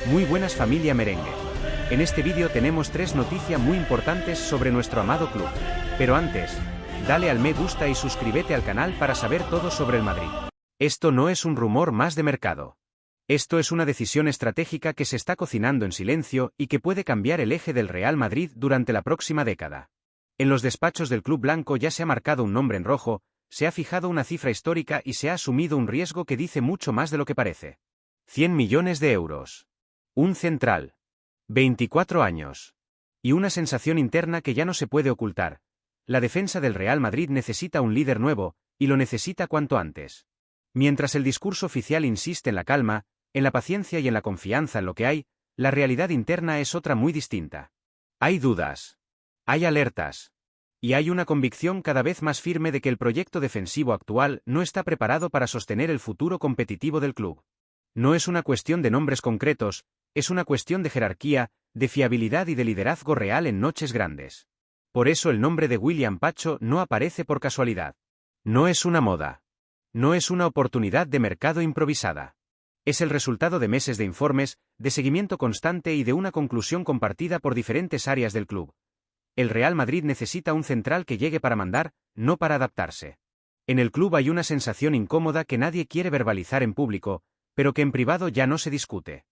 Muy buenas familia merengue. En este vídeo tenemos 3 noticias muy importantes sobre nuestro amado club. Pero antes, dale al me gusta y suscríbete al canal para saber todo sobre el Madrid. Esto no es un rumor más de mercado. Esto es una decisión estratégica que se está cocinando en silencio y que puede cambiar el eje del Real Madrid durante la próxima década. En los despachos del club blanco ya se ha marcado un nombre en rojo, se ha fijado una cifra histórica y se ha asumido un riesgo que dice mucho más de lo que parece. 100 millones de euros. Un central. 24 años. Y una sensación interna que ya no se puede ocultar. La defensa del Real Madrid necesita un líder nuevo, y lo necesita cuanto antes. Mientras el discurso oficial insiste en la calma, en la paciencia y en la confianza en lo que hay, la realidad interna es otra muy distinta. Hay dudas. Hay alertas. Y hay una convicción cada vez más firme de que el proyecto defensivo actual no está preparado para sostener el futuro competitivo del club. No es una cuestión de nombres concretos, es una cuestión de jerarquía, de fiabilidad y de liderazgo real en noches grandes. Por eso el nombre de William Pacho no aparece por casualidad. No es una moda. No es una oportunidad de mercado improvisada. Es el resultado de meses de informes, de seguimiento constante y de una conclusión compartida por diferentes áreas del club. El Real Madrid necesita un central que llegue para mandar, no para adaptarse. En el club hay una sensación incómoda que nadie quiere verbalizar en público, pero que en privado ya no se discute.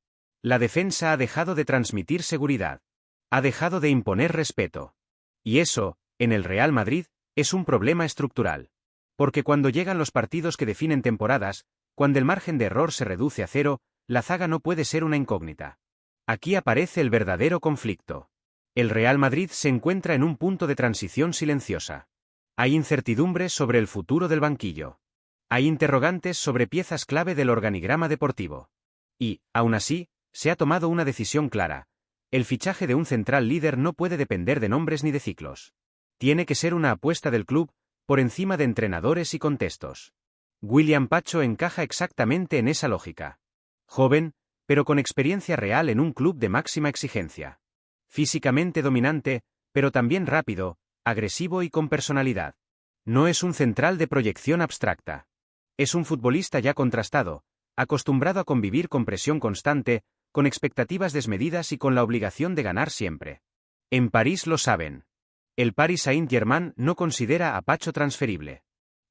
La defensa ha dejado de transmitir seguridad. Ha dejado de imponer respeto. Y eso, en el Real Madrid, es un problema estructural. Porque cuando llegan los partidos que definen temporadas, cuando el margen de error se reduce a cero, la zaga no puede ser una incógnita. Aquí aparece el verdadero conflicto. El Real Madrid se encuentra en un punto de transición silenciosa. Hay incertidumbres sobre el futuro del banquillo. Hay interrogantes sobre piezas clave del organigrama deportivo. Y, aún así, se ha tomado una decisión clara. El fichaje de un central líder no puede depender de nombres ni de ciclos. Tiene que ser una apuesta del club, por encima de entrenadores y contextos. William Pacho encaja exactamente en esa lógica. Joven, pero con experiencia real en un club de máxima exigencia. Físicamente dominante, pero también rápido, agresivo y con personalidad. No es un central de proyección abstracta. Es un futbolista ya contrastado, acostumbrado a convivir con presión constante, con expectativas desmedidas y con la obligación de ganar siempre. En París lo saben. El Paris Saint-Germain no considera a Pacho transferible.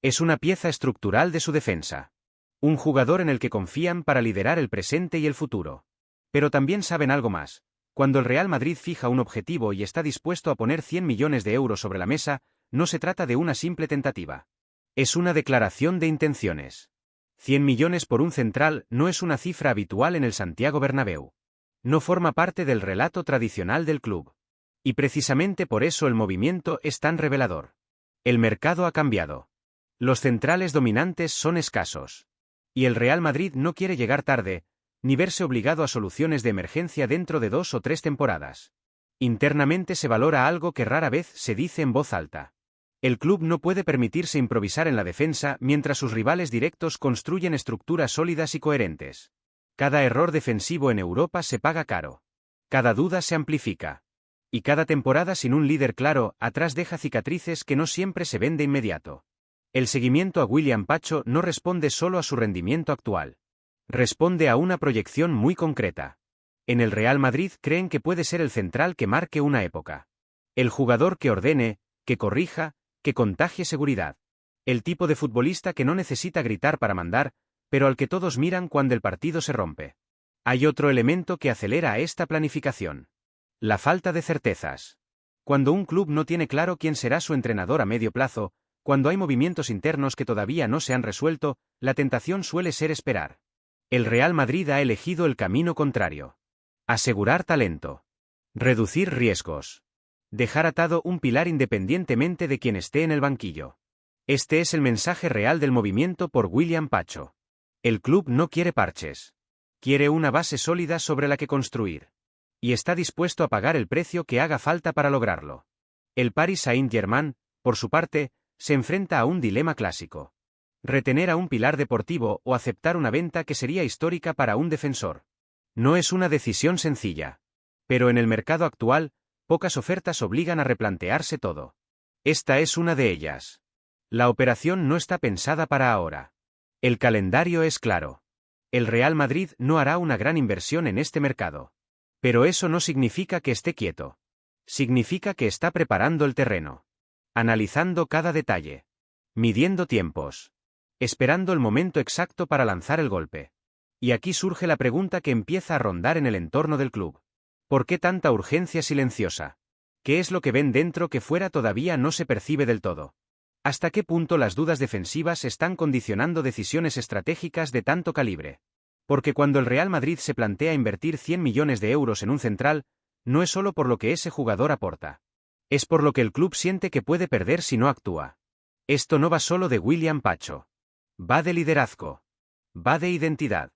Es una pieza estructural de su defensa. Un jugador en el que confían para liderar el presente y el futuro. Pero también saben algo más. Cuando el Real Madrid fija un objetivo y está dispuesto a poner 100 millones de euros sobre la mesa, no se trata de una simple tentativa. Es una declaración de intenciones. 100 millones por un central no es una cifra habitual en el Santiago Bernabéu. No forma parte del relato tradicional del club. Y precisamente por eso el movimiento es tan revelador. El mercado ha cambiado. Los centrales dominantes son escasos. Y el Real Madrid no quiere llegar tarde, ni verse obligado a soluciones de emergencia dentro de 2 o 3 temporadas. Internamente se valora algo que rara vez se dice en voz alta. El club no puede permitirse improvisar en la defensa mientras sus rivales directos construyen estructuras sólidas y coherentes. Cada error defensivo en Europa se paga caro. Cada duda se amplifica. Y cada temporada sin un líder claro atrás deja cicatrices que no siempre se ven de inmediato. El seguimiento a William Pacho no responde solo a su rendimiento actual. Responde a una proyección muy concreta. En el Real Madrid creen que puede ser el central que marque una época. El jugador que ordene, que corrija, que contagie seguridad. El tipo de futbolista que no necesita gritar para mandar, pero al que todos miran cuando el partido se rompe. Hay otro elemento que acelera a esta planificación. La falta de certezas. Cuando un club no tiene claro quién será su entrenador a medio plazo, cuando hay movimientos internos que todavía no se han resuelto, la tentación suele ser esperar. El Real Madrid ha elegido el camino contrario. Asegurar talento. Reducir riesgos. Dejar atado un pilar independientemente de quien esté en el banquillo. Este es el mensaje real del movimiento por William Pacho. El club no quiere parches. Quiere una base sólida sobre la que construir. Y está dispuesto a pagar el precio que haga falta para lograrlo. El Paris Saint-Germain, por su parte, se enfrenta a un dilema clásico. Retener a un pilar deportivo o aceptar una venta que sería histórica para un defensor. No es una decisión sencilla. Pero en el mercado actual, pocas ofertas obligan a replantearse todo. Esta es una de ellas. La operación no está pensada para ahora. El calendario es claro. El Real Madrid no hará una gran inversión en este mercado. Pero eso no significa que esté quieto. Significa que está preparando el terreno. Analizando cada detalle. Midiendo tiempos. Esperando el momento exacto para lanzar el golpe. Y aquí surge la pregunta que empieza a rondar en el entorno del club. ¿Por qué tanta urgencia silenciosa? ¿Qué es lo que ven dentro que fuera todavía no se percibe del todo? ¿Hasta qué punto las dudas defensivas están condicionando decisiones estratégicas de tanto calibre? Porque cuando el Real Madrid se plantea invertir 100 millones de euros en un central, no es solo por lo que ese jugador aporta. Es por lo que el club siente que puede perder si no actúa. Esto no va solo de William Pacho. Va de liderazgo. Va de identidad.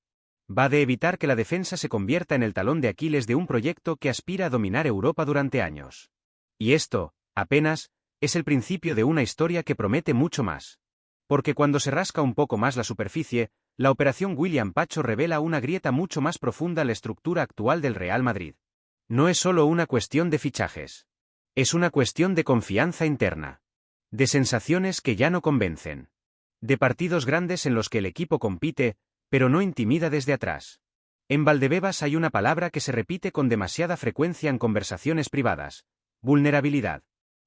Va de evitar que la defensa se convierta en el talón de Aquiles de un proyecto que aspira a dominar Europa durante años. Y esto, apenas, es el principio de una historia que promete mucho más. Porque cuando se rasca un poco más la superficie, la operación William Pacho revela una grieta mucho más profunda en la estructura actual del Real Madrid. No es solo una cuestión de fichajes. Es una cuestión de confianza interna. De sensaciones que ya no convencen. De partidos grandes en los que el equipo compite, pero no intimida desde atrás. En Valdebebas hay una palabra que se repite con demasiada frecuencia en conversaciones privadas: vulnerabilidad.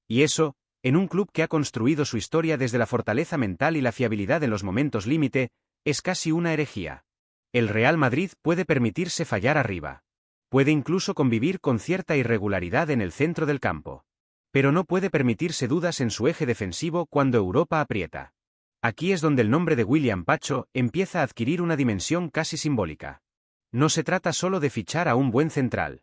Y eso, en un club que ha construido su historia desde la fortaleza mental y la fiabilidad en los momentos límite, es casi una herejía. El Real Madrid puede permitirse fallar arriba. Puede incluso convivir con cierta irregularidad en el centro del campo. Pero no puede permitirse dudas en su eje defensivo cuando Europa aprieta. Aquí es donde el nombre de William Pacho empieza a adquirir una dimensión casi simbólica. No se trata solo de fichar a un buen central.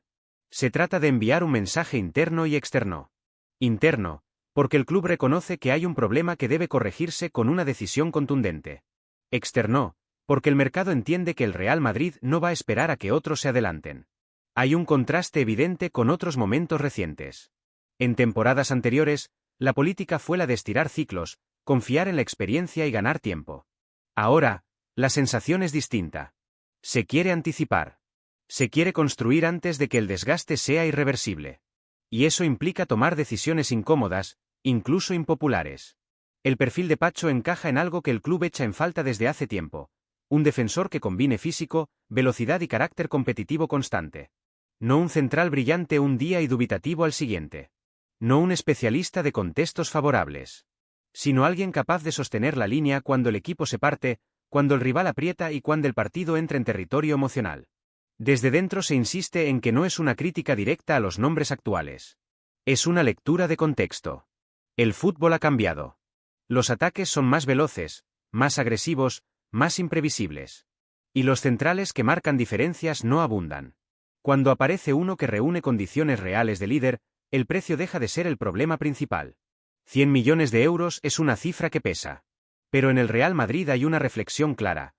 Se trata de enviar un mensaje interno y externo. Interno, porque el club reconoce que hay un problema que debe corregirse con una decisión contundente. Externo, porque el mercado entiende que el Real Madrid no va a esperar a que otros se adelanten. Hay un contraste evidente con otros momentos recientes. En temporadas anteriores, la política fue la de estirar ciclos, confiar en la experiencia y ganar tiempo. Ahora, la sensación es distinta. Se quiere anticipar. Se quiere construir antes de que el desgaste sea irreversible. Y eso implica tomar decisiones incómodas, incluso impopulares. El perfil de Pacho encaja en algo que el club echa en falta desde hace tiempo: un defensor que combine físico, velocidad y carácter competitivo constante. No un central brillante un día y dubitativo al siguiente. No un especialista de contextos favorables. Sino alguien capaz de sostener la línea cuando el equipo se parte, cuando el rival aprieta y cuando el partido entra en territorio emocional. Desde dentro se insiste en que no es una crítica directa a los nombres actuales. Es una lectura de contexto. El fútbol ha cambiado. Los ataques son más veloces, más agresivos, más imprevisibles. Y los centrales que marcan diferencias no abundan. Cuando aparece uno que reúne condiciones reales de líder, el precio deja de ser el problema principal. 100 millones de euros es una cifra que pesa. Pero en el Real Madrid hay una reflexión clara.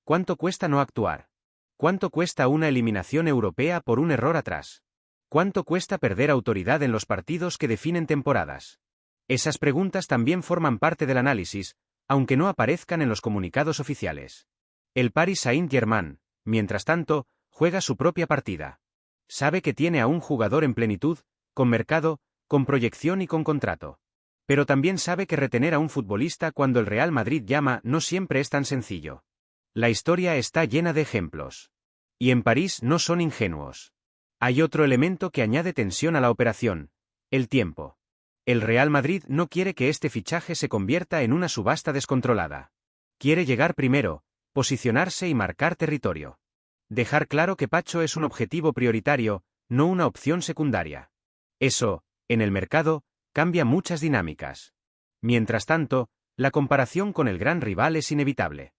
¿Cuánto cuesta no actuar? ¿Cuánto cuesta una eliminación europea por un error atrás? ¿Cuánto cuesta perder autoridad en los partidos que definen temporadas? Esas preguntas también forman parte del análisis, aunque no aparezcan en los comunicados oficiales. El Paris Saint-Germain, mientras tanto, juega su propia partida. Sabe que tiene a un jugador en plenitud, con mercado, con proyección y con contrato. Pero también sabe que retener a un futbolista cuando el Real Madrid llama no siempre es tan sencillo. La historia está llena de ejemplos. Y en París no son ingenuos. Hay otro elemento que añade tensión a la operación: el tiempo. El Real Madrid no quiere que este fichaje se convierta en una subasta descontrolada. Quiere llegar primero, posicionarse y marcar territorio. Dejar claro que Pacho es un objetivo prioritario, no una opción secundaria. Eso, en el mercado, cambia muchas dinámicas. Mientras tanto, la comparación con el gran rival es inevitable.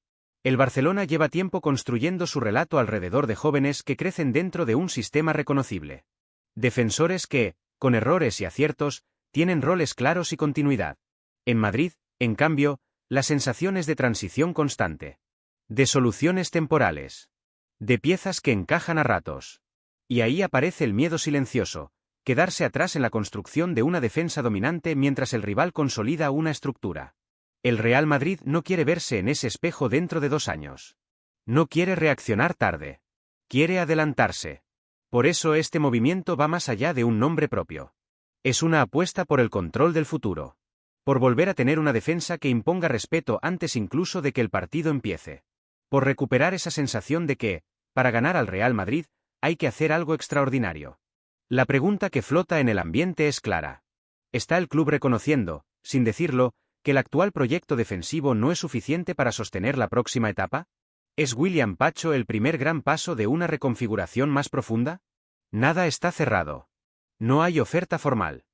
El Barcelona lleva tiempo construyendo su relato alrededor de jóvenes que crecen dentro de un sistema reconocible. Defensores que, con errores y aciertos, tienen roles claros y continuidad. En Madrid, en cambio, la sensación es de transición constante. De soluciones temporales. De piezas que encajan a ratos. Y ahí aparece el miedo silencioso: quedarse atrás en la construcción de una defensa dominante mientras el rival consolida una estructura. El Real Madrid no quiere verse en ese espejo dentro de 2 años. No quiere reaccionar tarde. Quiere adelantarse. Por eso este movimiento va más allá de un nombre propio. Es una apuesta por el control del futuro. Por volver a tener una defensa que imponga respeto antes incluso de que el partido empiece. Por recuperar esa sensación de que, para ganar al Real Madrid, hay que hacer algo extraordinario. La pregunta que flota en el ambiente es clara. ¿Está el club reconociendo, sin decirlo, que el actual proyecto defensivo no es suficiente para sostener la próxima etapa? ¿Es William Pacho el primer gran paso de una reconfiguración más profunda? Nada está cerrado. No hay oferta formal.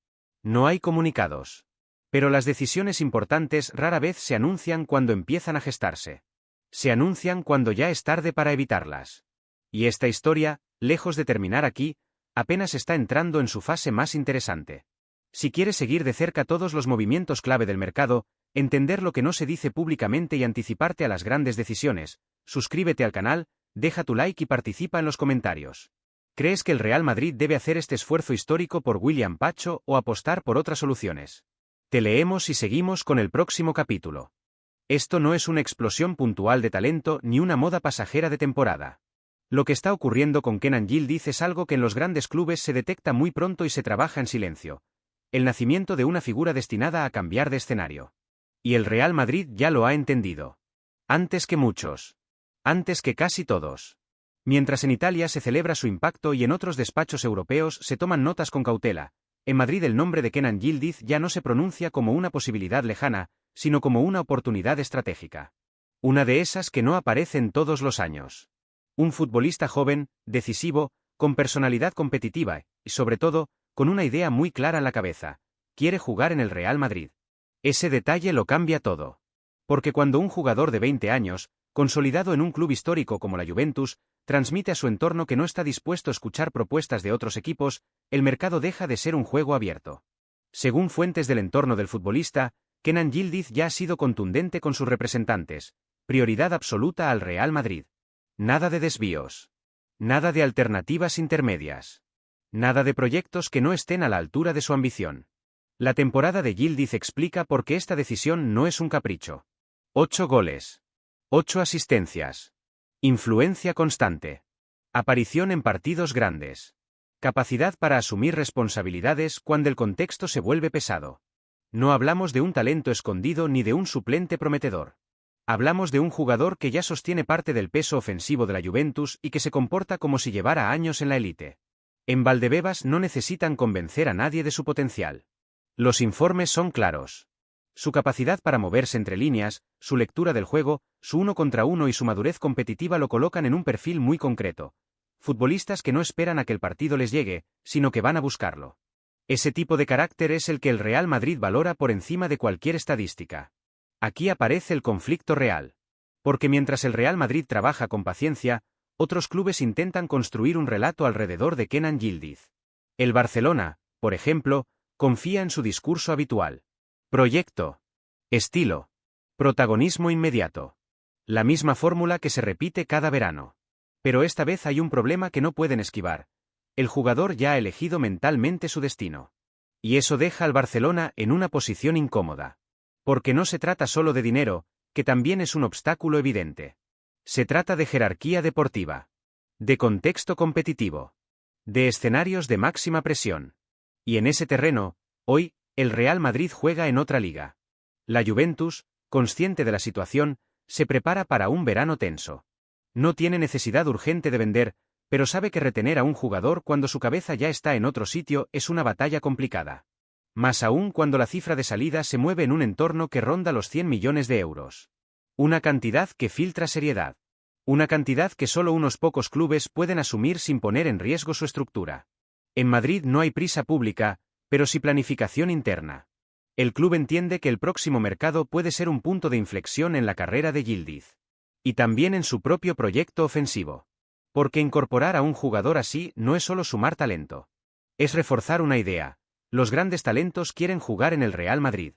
No hay comunicados. Pero las decisiones importantes rara vez se anuncian cuando empiezan a gestarse. Se anuncian cuando ya es tarde para evitarlas. Y esta historia, lejos de terminar aquí, apenas está entrando en su fase más interesante. Si quieres seguir de cerca todos los movimientos clave del mercado, entender lo que no se dice públicamente y anticiparte a las grandes decisiones, suscríbete al canal, deja tu like y participa en los comentarios. ¿Crees que el Real Madrid debe hacer este esfuerzo histórico por William Pacho o apostar por otras soluciones? Te leemos y seguimos con el próximo capítulo. Esto no es una explosión puntual de talento ni una moda pasajera de temporada. Lo que está ocurriendo con Kenan Yildiz es algo que en los grandes clubes se detecta muy pronto y se trabaja en silencio. El nacimiento de una figura destinada a cambiar de escenario. Y el Real Madrid ya lo ha entendido. Antes que muchos. Antes que casi todos. Mientras en Italia se celebra su impacto y en otros despachos europeos se toman notas con cautela, en Madrid el nombre de Kenan Yildiz ya no se pronuncia como una posibilidad lejana, sino como una oportunidad estratégica. Una de esas que no aparecen todos los años. Un futbolista joven, decisivo, con personalidad competitiva y, sobre todo, con una idea muy clara en la cabeza. Quiere jugar en el Real Madrid. Ese detalle lo cambia todo. Porque cuando un jugador de 20 años, consolidado en un club histórico como la Juventus, transmite a su entorno que no está dispuesto a escuchar propuestas de otros equipos, el mercado deja de ser un juego abierto. Según fuentes del entorno del futbolista, Kenan Yildiz ya ha sido contundente con sus representantes. Prioridad absoluta al Real Madrid. Nada de desvíos. Nada de alternativas intermedias. Nada de proyectos que no estén a la altura de su ambición. La temporada de Yildiz explica por qué esta decisión no es un capricho. 8 goles. 8 asistencias. Influencia constante. Aparición en partidos grandes. Capacidad para asumir responsabilidades cuando el contexto se vuelve pesado. No hablamos de un talento escondido ni de un suplente prometedor. Hablamos de un jugador que ya sostiene parte del peso ofensivo de la Juventus y que se comporta como si llevara años en la élite. En Valdebebas no necesitan convencer a nadie de su potencial. Los informes son claros. Su capacidad para moverse entre líneas, su lectura del juego, su 1 contra 1 y su madurez competitiva lo colocan en un perfil muy concreto. Futbolistas que no esperan a que el partido les llegue, sino que van a buscarlo. Ese tipo de carácter es el que el Real Madrid valora por encima de cualquier estadística. Aquí aparece el conflicto real. Porque mientras el Real Madrid trabaja con paciencia, otros clubes intentan construir un relato alrededor de Kenan Yildiz. El Barcelona, por ejemplo, confía en su discurso habitual. Proyecto. Estilo. Protagonismo inmediato. La misma fórmula que se repite cada verano. Pero esta vez hay un problema que no pueden esquivar. El jugador ya ha elegido mentalmente su destino. Y eso deja al Barcelona en una posición incómoda. Porque no se trata solo de dinero, que también es un obstáculo evidente. Se trata de jerarquía deportiva. De contexto competitivo. De escenarios de máxima presión. Y en ese terreno, hoy, el Real Madrid juega en otra liga. La Juventus, consciente de la situación, se prepara para un verano tenso. No tiene necesidad urgente de vender, pero sabe que retener a un jugador cuando su cabeza ya está en otro sitio es una batalla complicada. Más aún cuando la cifra de salida se mueve en un entorno que ronda los 100 millones de euros. Una cantidad que filtra seriedad. Una cantidad que solo unos pocos clubes pueden asumir sin poner en riesgo su estructura. En Madrid no hay prisa pública, pero sí planificación interna. El club entiende que el próximo mercado puede ser un punto de inflexión en la carrera de Yildiz. Y también en su propio proyecto ofensivo. Porque incorporar a un jugador así no es solo sumar talento. Es reforzar una idea. Los grandes talentos quieren jugar en el Real Madrid.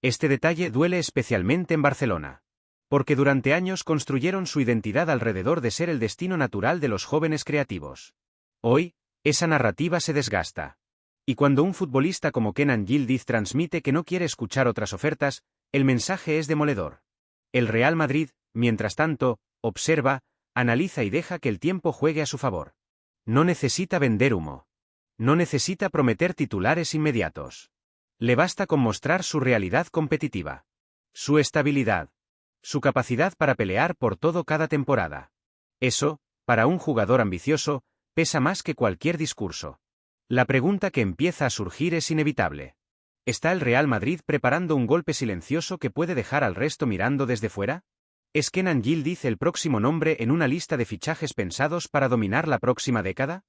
Este detalle duele especialmente en Barcelona. Porque durante años construyeron su identidad alrededor de ser el destino natural de los jóvenes creativos. Hoy, esa narrativa se desgasta. Y cuando un futbolista como Kenan Yildiz transmite que no quiere escuchar otras ofertas, el mensaje es demoledor. El Real Madrid, mientras tanto, observa, analiza y deja que el tiempo juegue a su favor. No necesita vender humo. No necesita prometer titulares inmediatos. Le basta con mostrar su realidad competitiva. Su estabilidad. Su capacidad para pelear por todo cada temporada. Eso, para un jugador ambicioso, pesa más que cualquier discurso. La pregunta que empieza a surgir es inevitable. ¿Está el Real Madrid preparando un golpe silencioso que puede dejar al resto mirando desde fuera? ¿Es Kenan Yildiz el próximo nombre en una lista de fichajes pensados para dominar la próxima década?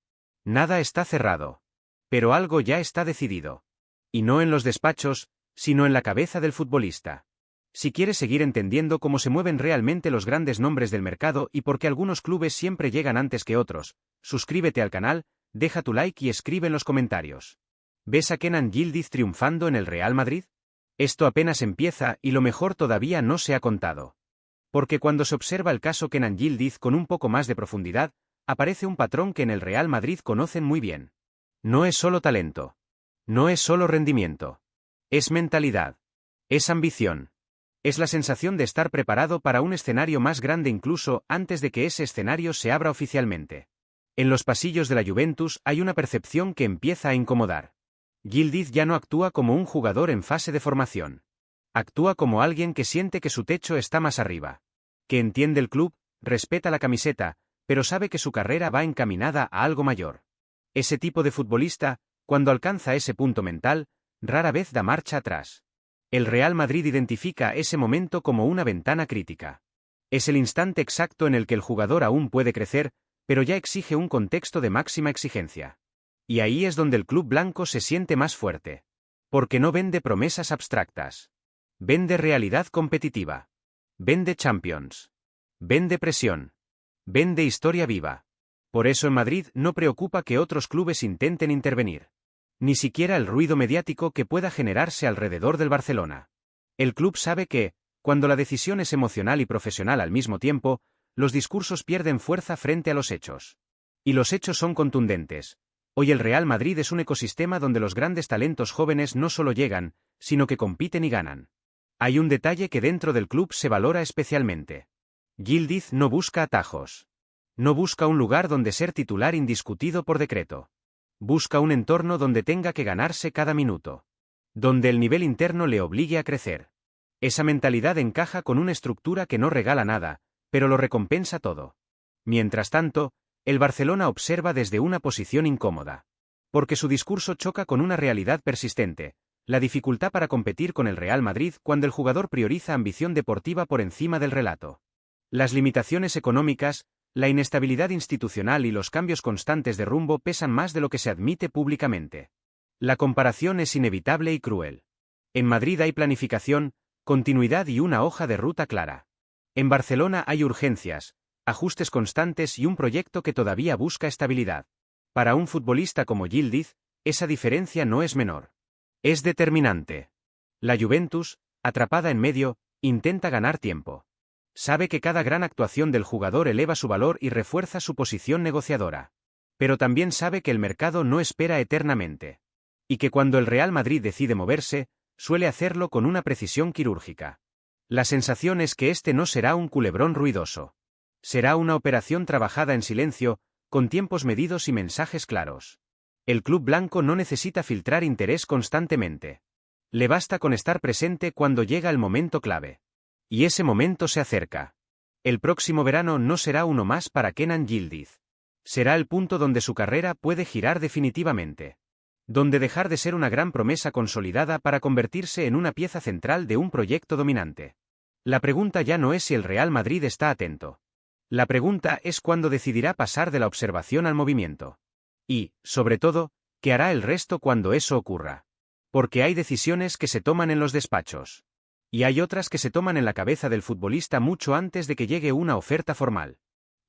Nada está cerrado. Pero algo ya está decidido. Y no en los despachos, sino en la cabeza del futbolista. Si quieres seguir entendiendo cómo se mueven realmente los grandes nombres del mercado y por qué algunos clubes siempre llegan antes que otros, suscríbete al canal, deja tu like y escribe en los comentarios. ¿Ves a Kenan Yildiz triunfando en el Real Madrid? Esto apenas empieza y lo mejor todavía no se ha contado. Porque cuando se observa el caso Kenan Yildiz con un poco más de profundidad, aparece un patrón que en el Real Madrid conocen muy bien. No es solo talento. No es solo rendimiento. Es mentalidad. Es ambición. Es la sensación de estar preparado para un escenario más grande incluso antes de que ese escenario se abra oficialmente. En los pasillos de la Juventus hay una percepción que empieza a incomodar. Yildiz ya no actúa como un jugador en fase de formación. Actúa como alguien que siente que su techo está más arriba. Que entiende el club, respeta la camiseta, pero sabe que su carrera va encaminada a algo mayor. Ese tipo de futbolista, cuando alcanza ese punto mental, rara vez da marcha atrás. El Real Madrid identifica ese momento como una ventana crítica. Es el instante exacto en el que el jugador aún puede crecer, pero ya exige un contexto de máxima exigencia. Y ahí es donde el club blanco se siente más fuerte. Porque no vende promesas abstractas. Vende realidad competitiva. Vende Champions. Vende presión. Vende historia viva. Por eso en Madrid no preocupa que otros clubes intenten intervenir. Ni siquiera el ruido mediático que pueda generarse alrededor del Barcelona. El club sabe que, cuando la decisión es emocional y profesional al mismo tiempo, los discursos pierden fuerza frente a los hechos. Y los hechos son contundentes. Hoy el Real Madrid es un ecosistema donde los grandes talentos jóvenes no solo llegan, sino que compiten y ganan. Hay un detalle que dentro del club se valora especialmente. Yildiz no busca atajos. No busca un lugar donde ser titular indiscutido por decreto. Busca un entorno donde tenga que ganarse cada minuto. Donde el nivel interno le obligue a crecer. Esa mentalidad encaja con una estructura que no regala nada, pero lo recompensa todo. Mientras tanto, el Barcelona observa desde una posición incómoda. Porque su discurso choca con una realidad persistente, la dificultad para competir con el Real Madrid cuando el jugador prioriza ambición deportiva por encima del relato. Las limitaciones económicas, la inestabilidad institucional y los cambios constantes de rumbo pesan más de lo que se admite públicamente. La comparación es inevitable y cruel. En Madrid hay planificación, continuidad y una hoja de ruta clara. En Barcelona hay urgencias, ajustes constantes y un proyecto que todavía busca estabilidad. Para un futbolista como Yildiz, esa diferencia no es menor. Es determinante. La Juventus, atrapada en medio, intenta ganar tiempo. Sabe que cada gran actuación del jugador eleva su valor y refuerza su posición negociadora. Pero también sabe que el mercado no espera eternamente. Y que cuando el Real Madrid decide moverse, suele hacerlo con una precisión quirúrgica. La sensación es que este no será un culebrón ruidoso. Será una operación trabajada en silencio, con tiempos medidos y mensajes claros. El club blanco no necesita filtrar interés constantemente. Le basta con estar presente cuando llega el momento clave. Y ese momento se acerca. El próximo verano no será uno más para Kenan Yildiz. Será el punto donde su carrera puede girar definitivamente. Donde dejar de ser una gran promesa consolidada para convertirse en una pieza central de un proyecto dominante. La pregunta ya no es si el Real Madrid está atento. La pregunta es cuándo decidirá pasar de la observación al movimiento. Y, sobre todo, ¿qué hará el resto cuando eso ocurra? Porque hay decisiones que se toman en los despachos. Y hay otras que se toman en la cabeza del futbolista mucho antes de que llegue una oferta formal.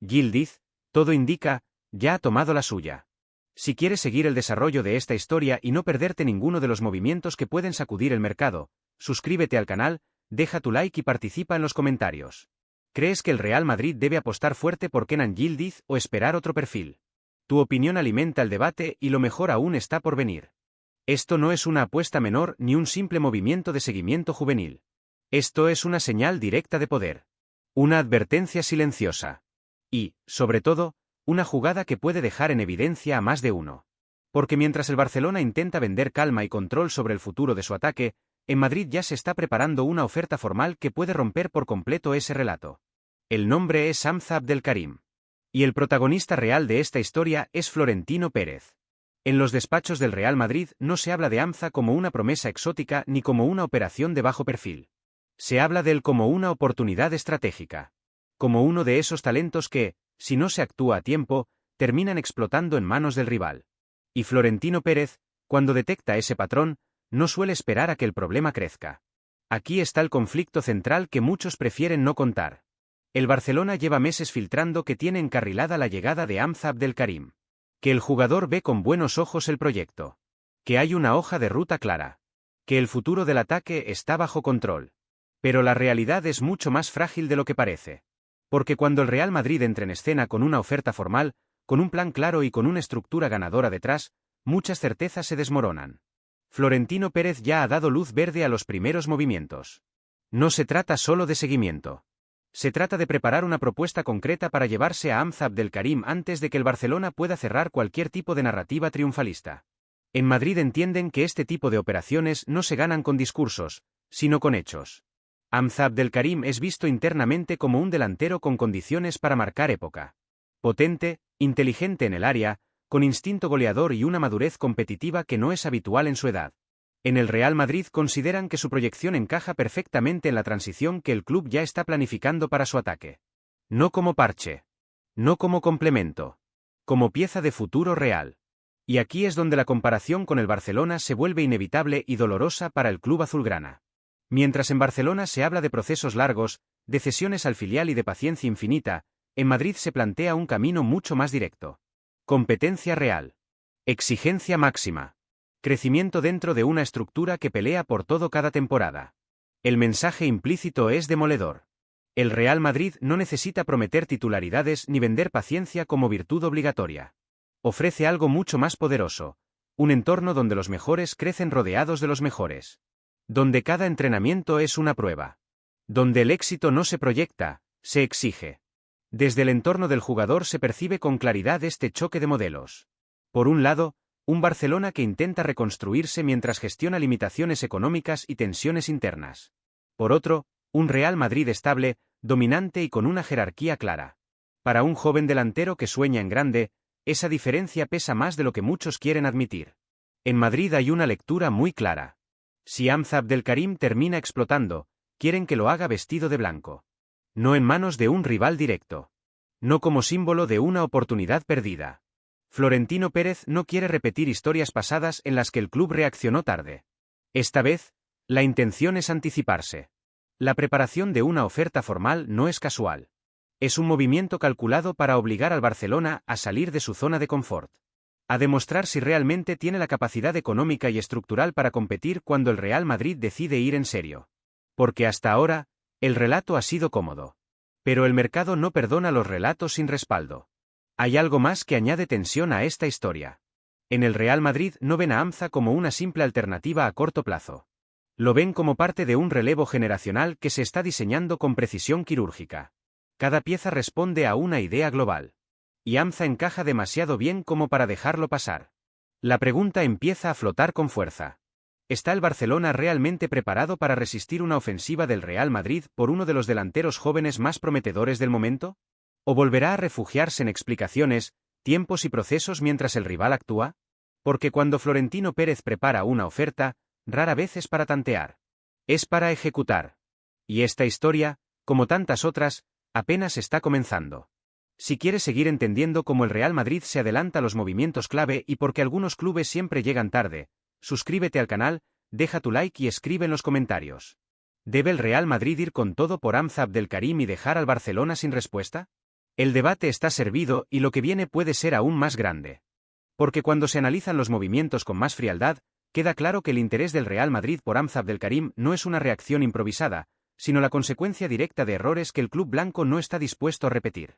Yildiz, todo indica, ya ha tomado la suya. Si quieres seguir el desarrollo de esta historia y no perderte ninguno de los movimientos que pueden sacudir el mercado, suscríbete al canal, deja tu like y participa en los comentarios. ¿Crees que el Real Madrid debe apostar fuerte por Kenan Yildiz o esperar otro perfil? Tu opinión alimenta el debate y lo mejor aún está por venir. Esto no es una apuesta menor ni un simple movimiento de seguimiento juvenil. Esto es una señal directa de poder. Una advertencia silenciosa. Y, sobre todo, una jugada que puede dejar en evidencia a más de uno. Porque mientras el Barcelona intenta vender calma y control sobre el futuro de su ataque, en Madrid ya se está preparando una oferta formal que puede romper por completo ese relato. El nombre es Hamza Abdelkarim. Y el protagonista real de esta historia es Florentino Pérez. En los despachos del Real Madrid no se habla de Hamza como una promesa exótica ni como una operación de bajo perfil. Se habla de él como una oportunidad estratégica. Como uno de esos talentos que, si no se actúa a tiempo, terminan explotando en manos del rival. Y Florentino Pérez, cuando detecta ese patrón, no suele esperar a que el problema crezca. Aquí está el conflicto central que muchos prefieren no contar. El Barcelona lleva meses filtrando que tiene encarrilada la llegada de Hamza Abdelkarim. Que el jugador ve con buenos ojos el proyecto. Que hay una hoja de ruta clara. Que el futuro del ataque está bajo control. Pero la realidad es mucho más frágil de lo que parece. Porque cuando el Real Madrid entra en escena con una oferta formal, con un plan claro y con una estructura ganadora detrás, muchas certezas se desmoronan. Florentino Pérez ya ha dado luz verde a los primeros movimientos. No se trata solo de seguimiento. Se trata de preparar una propuesta concreta para llevarse a Hamza Abdelkarim antes de que el Barcelona pueda cerrar cualquier tipo de narrativa triunfalista. En Madrid entienden que este tipo de operaciones no se ganan con discursos, sino con hechos. Hamza Abdelkarim es visto internamente como un delantero con condiciones para marcar época. Potente, inteligente en el área, con instinto goleador y una madurez competitiva que no es habitual en su edad. En el Real Madrid consideran que su proyección encaja perfectamente en la transición que el club ya está planificando para su ataque. No como parche. No como complemento. Como pieza de futuro real. Y aquí es donde la comparación con el Barcelona se vuelve inevitable y dolorosa para el club azulgrana. Mientras en Barcelona se habla de procesos largos, de cesiones al filial y de paciencia infinita, en Madrid se plantea un camino mucho más directo. Competencia real. Exigencia máxima. Crecimiento dentro de una estructura que pelea por todo cada temporada. El mensaje implícito es demoledor. El Real Madrid no necesita prometer titularidades ni vender paciencia como virtud obligatoria. Ofrece algo mucho más poderoso. Un entorno donde los mejores crecen rodeados de los mejores. Donde cada entrenamiento es una prueba. Donde el éxito no se proyecta, se exige. Desde el entorno del jugador se percibe con claridad este choque de modelos. Por un lado, un Barcelona que intenta reconstruirse mientras gestiona limitaciones económicas y tensiones internas. Por otro, un Real Madrid estable, dominante y con una jerarquía clara. Para un joven delantero que sueña en grande, esa diferencia pesa más de lo que muchos quieren admitir. En Madrid hay una lectura muy clara. Si Hamza Abdelkarim termina explotando, quieren que lo haga vestido de blanco. No en manos de un rival directo. No como símbolo de una oportunidad perdida. Florentino Pérez no quiere repetir historias pasadas en las que el club reaccionó tarde. Esta vez, la intención es anticiparse. La preparación de una oferta formal no es casual. Es un movimiento calculado para obligar al Barcelona a salir de su zona de confort. A demostrar si realmente tiene la capacidad económica y estructural para competir cuando el Real Madrid decide ir en serio. Porque hasta ahora, el relato ha sido cómodo. Pero el mercado no perdona los relatos sin respaldo. Hay algo más que añade tensión a esta historia. En el Real Madrid no ven a Hamza como una simple alternativa a corto plazo. Lo ven como parte de un relevo generacional que se está diseñando con precisión quirúrgica. Cada pieza responde a una idea global. Y Hamza encaja demasiado bien como para dejarlo pasar. La pregunta empieza a flotar con fuerza. ¿Está el Barcelona realmente preparado para resistir una ofensiva del Real Madrid por uno de los delanteros jóvenes más prometedores del momento? ¿O volverá a refugiarse en explicaciones, tiempos y procesos mientras el rival actúa? Porque cuando Florentino Pérez prepara una oferta, rara vez es para tantear. Es para ejecutar. Y esta historia, como tantas otras, apenas está comenzando. Si quieres seguir entendiendo cómo el Real Madrid se adelanta a los movimientos clave y por qué algunos clubes siempre llegan tarde, suscríbete al canal, deja tu like y escribe en los comentarios. ¿Debe el Real Madrid ir con todo por Hamza Abdelkarim y dejar al Barcelona sin respuesta? El debate está servido y lo que viene puede ser aún más grande. Porque cuando se analizan los movimientos con más frialdad, queda claro que el interés del Real Madrid por Hamza Abdelkarim no es una reacción improvisada, sino la consecuencia directa de errores que el club blanco no está dispuesto a repetir.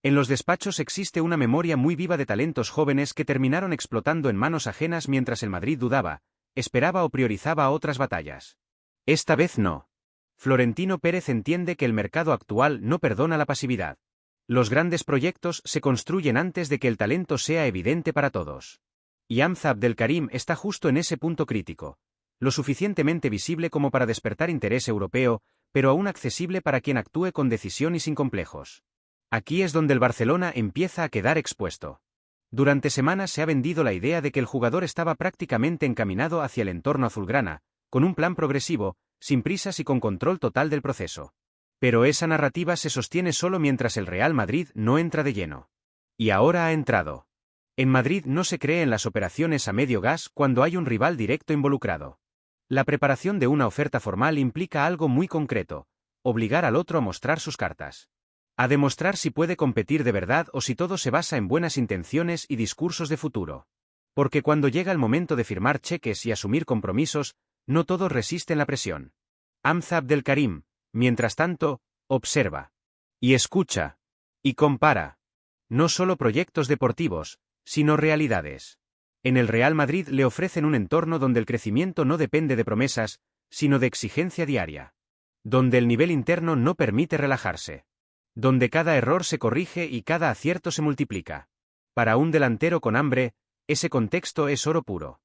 En los despachos existe una memoria muy viva de talentos jóvenes que terminaron explotando en manos ajenas mientras el Madrid dudaba, esperaba o priorizaba otras batallas. Esta vez no. Florentino Pérez entiende que el mercado actual no perdona la pasividad. Los grandes proyectos se construyen antes de que el talento sea evidente para todos. Y Hamza Abdelkarim está justo en ese punto crítico. lo suficientemente visible como para despertar interés europeo, pero aún accesible para quien actúe con decisión y sin complejos. Aquí es donde el Barcelona empieza a quedar expuesto. Durante semanas se ha vendido la idea de que el jugador estaba prácticamente encaminado hacia el entorno azulgrana, con un plan progresivo, sin prisas y con control total del proceso. Pero esa narrativa se sostiene solo mientras el Real Madrid no entra de lleno. Y ahora ha entrado. En Madrid no se cree en las operaciones a medio gas cuando hay un rival directo involucrado. La preparación de una oferta formal implica algo muy concreto: obligar al otro a mostrar sus cartas. A demostrar si puede competir de verdad o si todo se basa en buenas intenciones y discursos de futuro. Porque cuando llega el momento de firmar cheques y asumir compromisos, no todos resisten la presión. Hamza Abdelkarim, mientras tanto, observa. Y escucha. Y compara. No solo proyectos deportivos, sino realidades. En el Real Madrid le ofrecen un entorno donde el crecimiento no depende de promesas, sino de exigencia diaria. Donde el nivel interno no permite relajarse. Donde cada error se corrige y cada acierto se multiplica. Para un delantero con hambre, ese contexto es oro puro.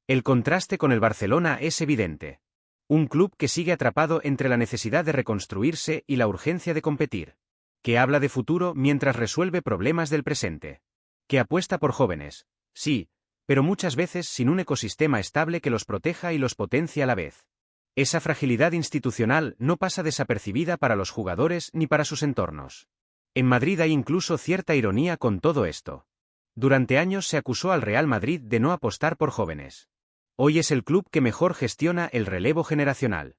El contraste con el Barcelona es evidente. Un club que sigue atrapado entre la necesidad de reconstruirse y la urgencia de competir. Que habla de futuro mientras resuelve problemas del presente. Que apuesta por jóvenes, sí, pero muchas veces sin un ecosistema estable que los proteja y los potencie a la vez. Esa fragilidad institucional no pasa desapercibida para los jugadores ni para sus entornos. En Madrid hay incluso cierta ironía con todo esto. Durante años se acusó al Real Madrid de no apostar por jóvenes. Hoy es el club que mejor gestiona el relevo generacional.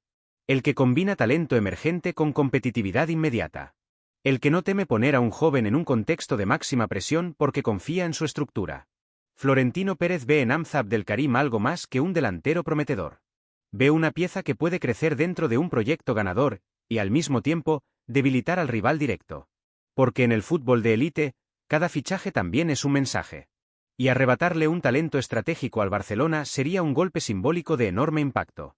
El que combina talento emergente con competitividad inmediata. El que no teme poner a un joven en un contexto de máxima presión porque confía en su estructura. Florentino Pérez ve en Hamza Abdelkarim algo más que un delantero prometedor. Ve una pieza que puede crecer dentro de un proyecto ganador, y al mismo tiempo, debilitar al rival directo. Porque en el fútbol de élite, cada fichaje también es un mensaje. Y arrebatarle un talento estratégico al Barcelona sería un golpe simbólico de enorme impacto.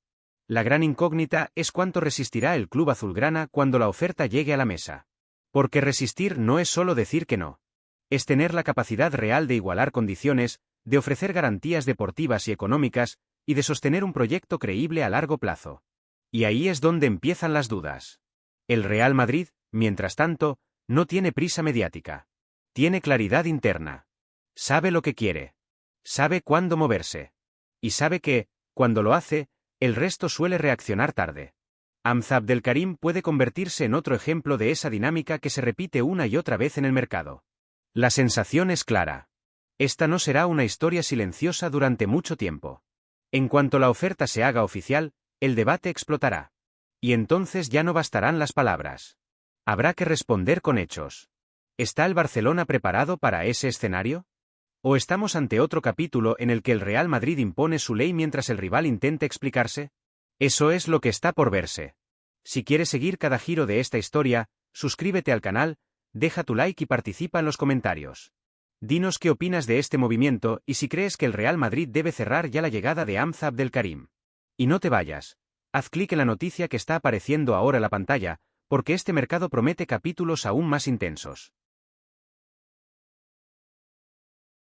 La gran incógnita es cuánto resistirá el club azulgrana cuando la oferta llegue a la mesa. Porque resistir no es solo decir que no. Es tener la capacidad real de igualar condiciones, de ofrecer garantías deportivas y económicas, y de sostener un proyecto creíble a largo plazo. Y ahí es donde empiezan las dudas. El Real Madrid, mientras tanto, no tiene prisa mediática. Tiene claridad interna. Sabe lo que quiere. Sabe cuándo moverse. Y sabe que, cuando lo hace, el resto suele reaccionar tarde. Hamza Abdelkarim puede convertirse en otro ejemplo de esa dinámica que se repite una y otra vez en el mercado. La sensación es clara. Esta no será una historia silenciosa durante mucho tiempo. En cuanto la oferta se haga oficial, el debate explotará. Y entonces ya no bastarán las palabras. Habrá que responder con hechos. ¿Está el Barcelona preparado para ese escenario? ¿O estamos ante otro capítulo en el que el Real Madrid impone su ley mientras el rival intenta explicarse? Eso es lo que está por verse. Si quieres seguir cada giro de esta historia, suscríbete al canal, deja tu like y participa en los comentarios. Dinos qué opinas de este movimiento y si crees que el Real Madrid debe cerrar ya la llegada de Hamza Abdelkarim. Y no te vayas. Haz clic en la noticia que está apareciendo ahora en la pantalla, porque este mercado promete capítulos aún más intensos.